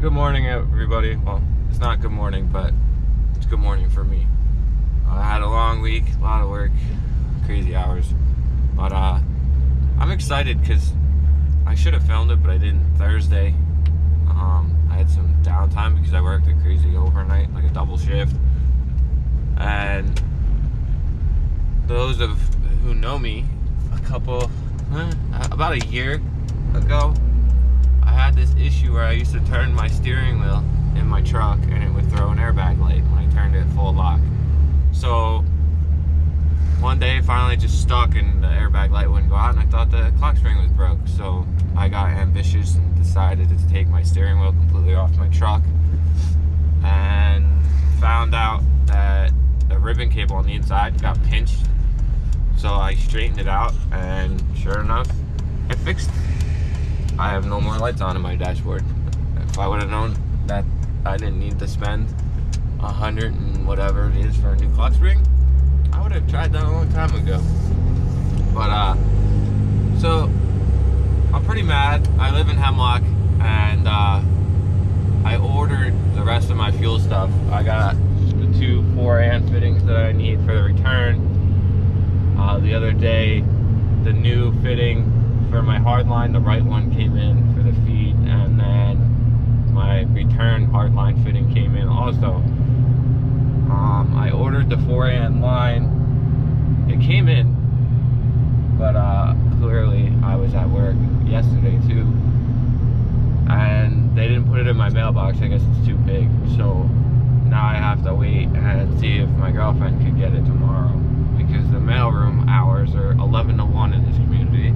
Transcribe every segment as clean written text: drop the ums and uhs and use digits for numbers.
Good morning, everybody. Well, it's not good morning, but it's good morning for me. I had a long week, a lot of work, crazy hours. But I'm excited because I should have filmed it, but I didn't Thursday. I had some downtime because I worked a crazy overnight, like a double shift. And those who know me, about a year ago, I had this issue where I used to turn my steering wheel in my truck and it would throw an airbag light when I turned it full lock. So one day it finally just stuck and the airbag light wouldn't go out, and I thought the clock spring was broke. So I got ambitious and decided to take my steering wheel completely off my truck, and found out that the ribbon cable on the inside got pinched. So I straightened it out, and sure enough, it fixed it. I have no more lights on in my dashboard. If I would have known that I didn't need to spend $100 and whatever it is for a new clock spring, I would have tried that a long time ago. But so I'm pretty mad. I live in Hemlock, and I ordered the rest of my fuel stuff. I got the 2 4-amp fittings that I need for the return. The other day, the new fitting for my hardline, the right one came in for the feed, and then my return hardline fitting came in also. I ordered the 4-amp line. It came in, but clearly I was at work yesterday too, and they didn't put it in my mailbox. I guess it's too big, so now I have to wait and see if my girlfriend could get it tomorrow, because the mailroom hours are 11 to 1 in this community,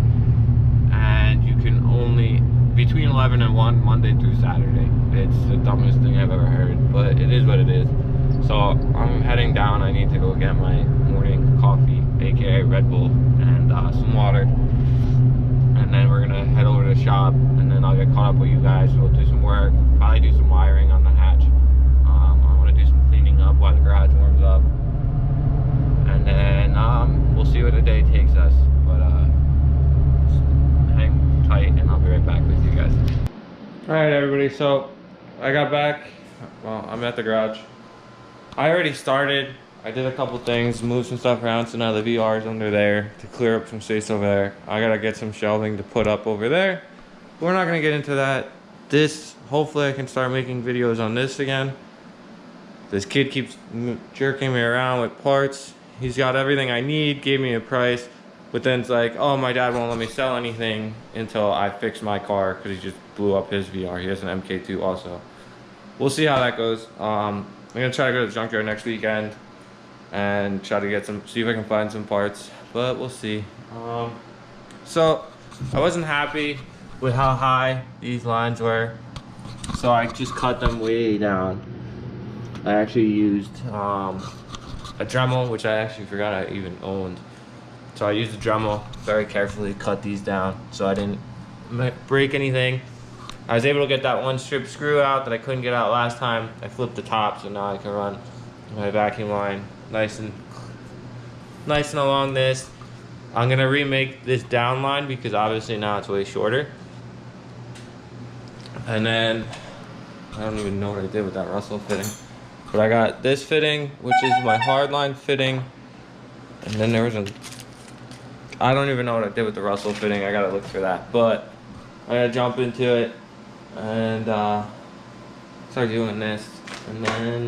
and you can only between 11 and 1 Monday through Saturday. It's the dumbest thing I've ever heard, but it is what it is. So I'm heading down. I need to go get my morning coffee, aka Red Bull, and some water, and then we're gonna head over to the shop, and then I'll get caught up with you guys. We'll do some work, probably do some wiring on the hatch. I want to do some cleaning up while the garage warms up, and then we'll see where the day takes us. But hang tight, and I'll be right back with you guys. All right, everybody. So I got back. Well, I'm at the garage. I already started. I did a couple things, moved some stuff around, so now the VR's under there to clear up some space over there. I gotta get some shelving to put up over there. But we're not gonna get into that. Hopefully I can start making videos on this again. This kid keeps jerking me around with parts. He's got everything I need, gave me a price, but then it's like, oh, my dad won't let me sell anything until I fix my car, because he just blew up his VR. He has an MK2 also. We'll see how that goes. I'm gonna try to go to the junkyard next weekend and try to get see if I can find some parts, but we'll see. So I wasn't happy with how high these lines were, so I just cut them way down. I actually used a Dremel, which I actually forgot I even owned. So I used a Dremel, very carefully cut these down so I didn't break anything. I was able to get that one strip screw out that I couldn't get out last time. I flipped the top, so now I can run my vacuum line nice and along this. I'm gonna remake this down line because obviously now it's way shorter. And then I don't even know what I did with that Russell fitting, but I got this fitting, which is my hardline fitting, and then there was I don't even know what I did with the Russell fitting. I gotta look for that, but I gotta jump into it and start doing this, and then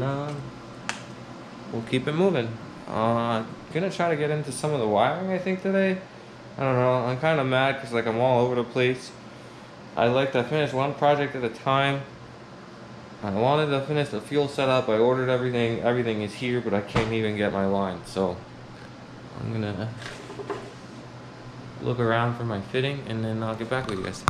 we'll keep it moving. Gonna try to get into some of the wiring, I think, today. I don't know, I'm kind of mad because like I'm all over the place. I like to finish one project at a time. I wanted to finish the fuel setup. I ordered everything. Everything is here, but I can't even get my line. So I'm gonna look around for my fitting, and then I'll get back with you guys.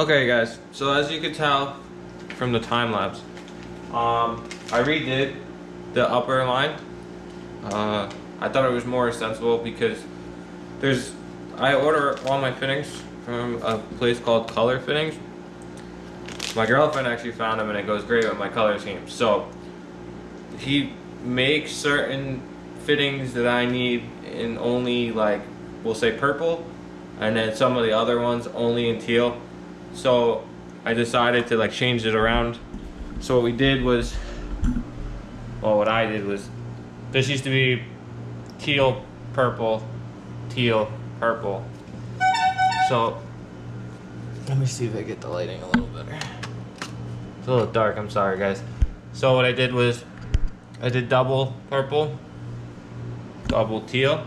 Okay guys, so as you could tell from the time lapse, I redid the upper line. I thought it was more sensible because I order all my fittings from a place called Color Fittings. My girlfriend actually found them and it goes great with my color scheme. So he makes certain fittings that I need in only, like, we'll say purple, and then some of the other ones only in teal. So I decided to like change it around. So what we did was, well, what I did was, this used to be teal, purple, teal, purple. So let me see if I get the lighting a little better. It's a little dark, I'm sorry guys. So what I did was, I did double purple, double teal,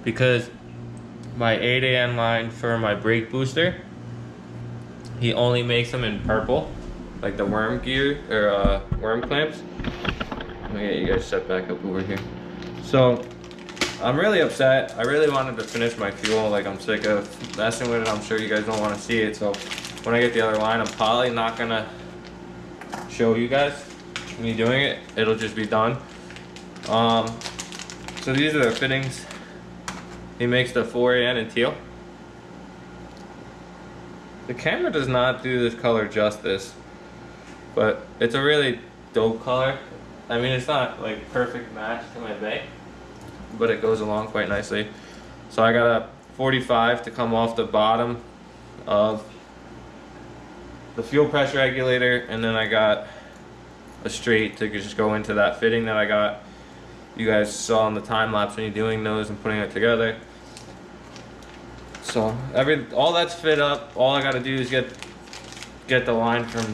because my 8AN line for my brake booster, he only makes them in purple, like the worm gear, or worm clamps. Let me get you guys set back up over here. So I'm really upset. I really wanted to finish my fuel. Like, I'm sick of messing with it. I'm sure you guys don't want to see it. So when I get the other line, I'm probably not gonna show you guys me doing it. It'll just be done. So these are the fittings. He makes the 4AN in teal. The camera does not do this color justice, but it's a really dope color. I mean, it's not like perfect match to my bay, but it goes along quite nicely. So I got a 45 to come off the bottom of the fuel pressure regulator, and then I got a straight to just go into that fitting that I got. You guys saw in the time lapse me doing those and putting it together. So all that's fit up. All I gotta do is get the line from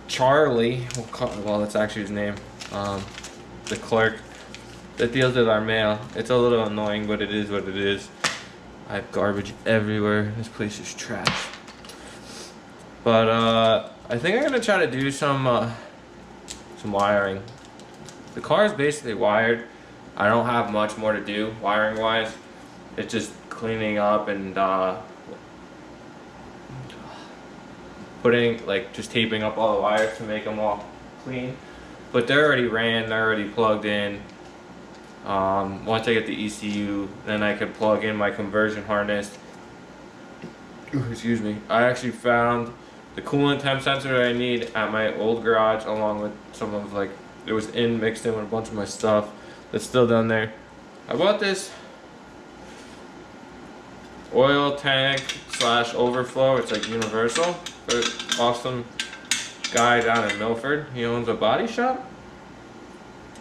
Charlie. Well, that's actually his name. The clerk that deals with our mail. It's a little annoying, but it is what it is. I have garbage everywhere. This place is trash. But I think I'm gonna try to do some wiring. The car is basically wired. I don't have much more to do wiring wise. It's just cleaning up and putting, like, just taping up all the wires to make them all clean. But they're already ran, they're already plugged in. Once I get the ECU, then I could plug in my conversion harness. Ooh, excuse me. I actually found the coolant temp sensor that I need at my old garage, along with some of, like, it was mixed in with a bunch of my stuff that's still down there. I bought this oil tank / overflow. It's like universal. But awesome guy down in Milford. He owns a body shop.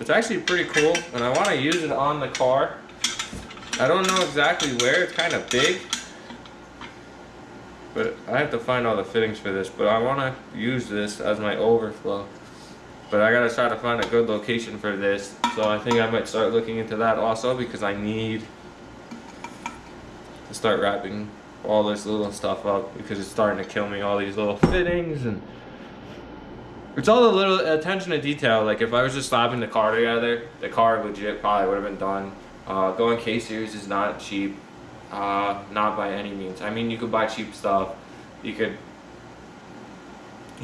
It's actually pretty cool, and I want to use it on the car. I don't know exactly where. It's kind of big, but I have to find all the fittings for this. But I want to use this as my overflow. But I gotta try to find a good location for this. So I think I might start looking into that also, because I need to start wrapping all this little stuff up, because it's starting to kill me, all these little fittings, and it's all the little attention to detail. Like, if I was just slapping the car together, the car legit probably would have been done. Going K-Series is not cheap, not by any means. I mean, you could buy cheap stuff. You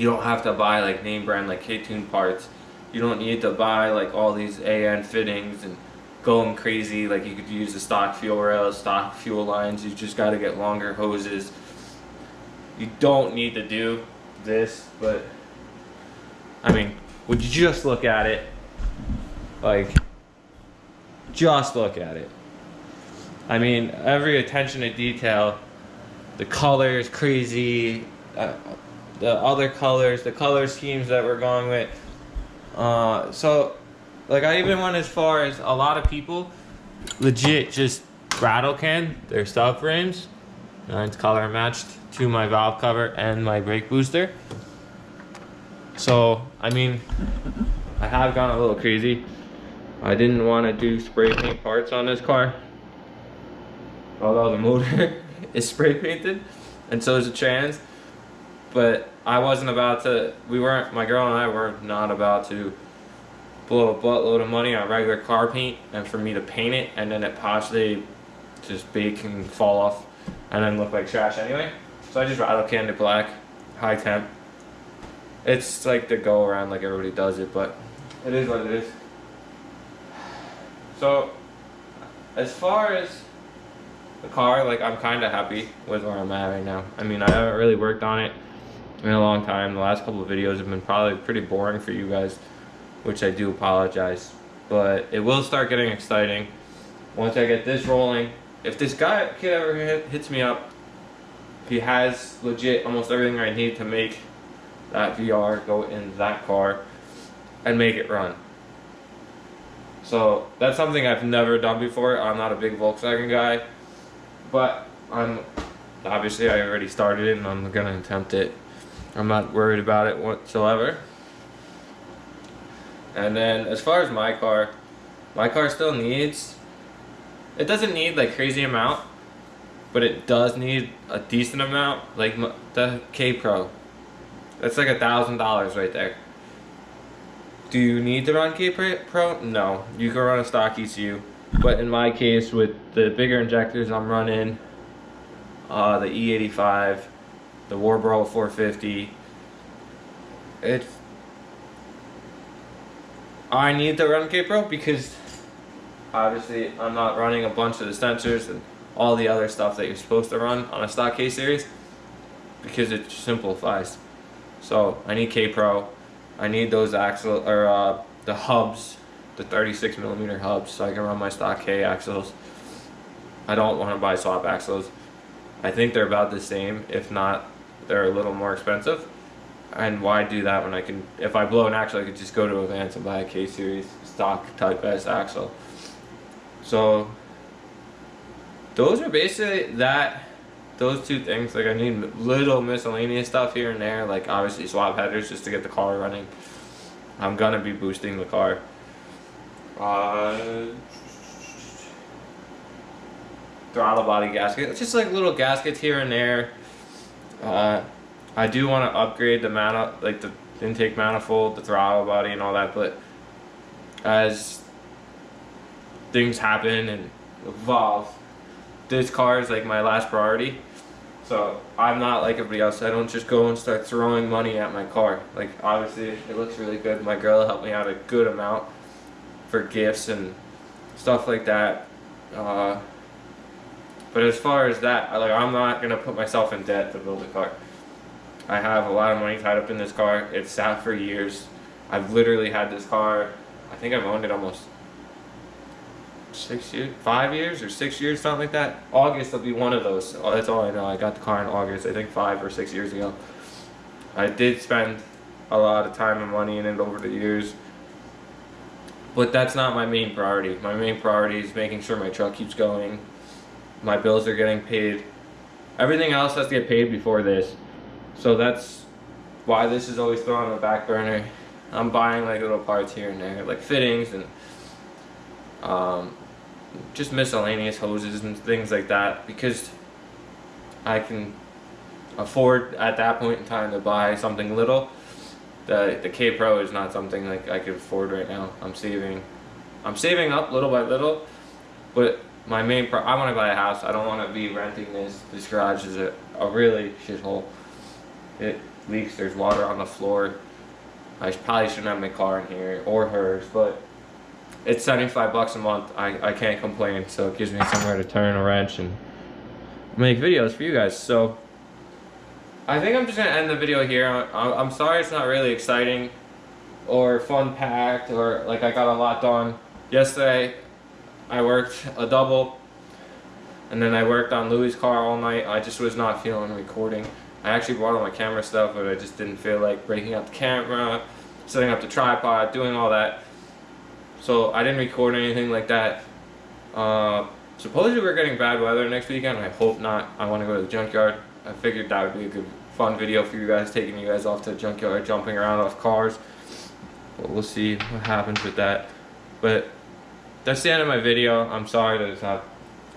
don't have to buy like name brand like K-Tune parts. You don't need to buy like all these AN fittings and going crazy. Like, you could use the stock fuel rails, stock fuel lines. You just got to get longer hoses. You don't need to do this, but I mean, would you just look at it? Like, just look at it. I mean, every attention to detail. The color is crazy. The other colors, the color schemes that we're going with. So, like, I even went as far as a lot of people legit just rattle can their subframes. It's color matched to my valve cover and my brake booster. So, I mean, I have gone a little crazy. I didn't want to do spray paint parts on this car, although the motor is spray painted, and so is the trans. But I wasn't about to, my girl and I were not about to blow a buttload of money on regular car paint and for me to paint it and then it possibly just bake and fall off and then look like trash anyway. So I just rattle canned it black, high temp. It's like the go around, like everybody does it, but it is what it is. So as far as the car, like, I'm kind of happy with where I'm at right now. I mean, I haven't really worked on it in a long time. The last couple of videos have been probably pretty boring for you guys, which I do apologize. But it will start getting exciting once I get this rolling. If this kid ever hits me up, he has legit almost everything I need to make that VR go in that car and make it run. So that's something I've never done before. I'm not a big Volkswagen guy, but obviously I already started it and I'm gonna attempt it. I'm not worried about it whatsoever. And then as far as my car still needs, it doesn't need like crazy amount, but it does need a decent amount. Like the K Pro, that's like $1,000 right there. Do you need to run K Pro? No, you can run a stock ECU. But in my case, with the bigger injectors, I'm running the E85, the Warbro 450. I need to run K Pro because obviously I'm not running a bunch of the sensors and all the other stuff that you're supposed to run on a stock K series, because it simplifies. So I need K Pro. I need those axle or the hubs, the 36mm hubs, so I can run my stock K axles. I don't want to buy swap axles. I think they're about the same, if not they're a little more expensive. And why do that when I can, if I blow an axle, I could just go to Advance and buy a K series stock Type S axle. So those are basically those two things. Like, I need little miscellaneous stuff here and there, like obviously swap headers just to get the car running. I'm gonna be boosting the car. Throttle body gasket, just like little gaskets here and there. I do want to upgrade the like the intake manifold, the throttle body, and all that. But as things happen and evolve, this car is like my last priority. So I'm not like everybody else. I don't just go and start throwing money at my car. Like, obviously it looks really good. My girl helped me out a good amount for gifts and stuff like that. But as far as that, I'm not gonna put myself in debt to build a car. I have a lot of money tied up in this car. It's sat for years. I've literally had this car, I think I've owned it almost 5 years or 6 years, something like that. August will be one of those. That's all I know. I got the car in August, I think 5 or 6 years ago. I did spend a lot of time and money in it over the years, but that's not my main priority. My main priority is making sure my truck keeps going. My bills are getting paid. Everything else has to get paid before this. So that's why this is always thrown on the back burner. I'm buying like little parts here and there, like fittings and just miscellaneous hoses and things like that, because I can afford at that point in time to buy something little. The K Pro is not something like I could afford right now. I'm saving up little by little, but my main I want to buy a house. I don't want to be renting this. This garage is a really shithole. It leaks, there's water on the floor. I probably shouldn't have my car in here, or hers, but it's $75 a month. I can't complain, so it gives me somewhere to turn a wrench and make videos for you guys. So I think I'm just gonna end the video here. I'm sorry it's not really exciting or fun packed, or like I got a lot done. Yesterday I worked a double, and then I worked on Louis' car all night. I just was not feeling recording. I actually brought all my camera stuff, but I just didn't feel like breaking up the camera, setting up the tripod, doing all that. So I didn't record anything like that. Supposedly we're getting bad weather next weekend. I hope not. I want to go to the junkyard. I figured that would be a good, fun video for you guys, taking you guys off to the junkyard, jumping around off cars. But we'll see what happens with that. But that's the end of my video. I'm sorry that it's not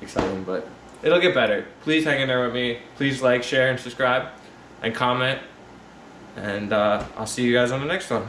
exciting, but it'll get better. Please hang in there with me. Please like, share, and subscribe, and comment. And I'll see you guys on the next one.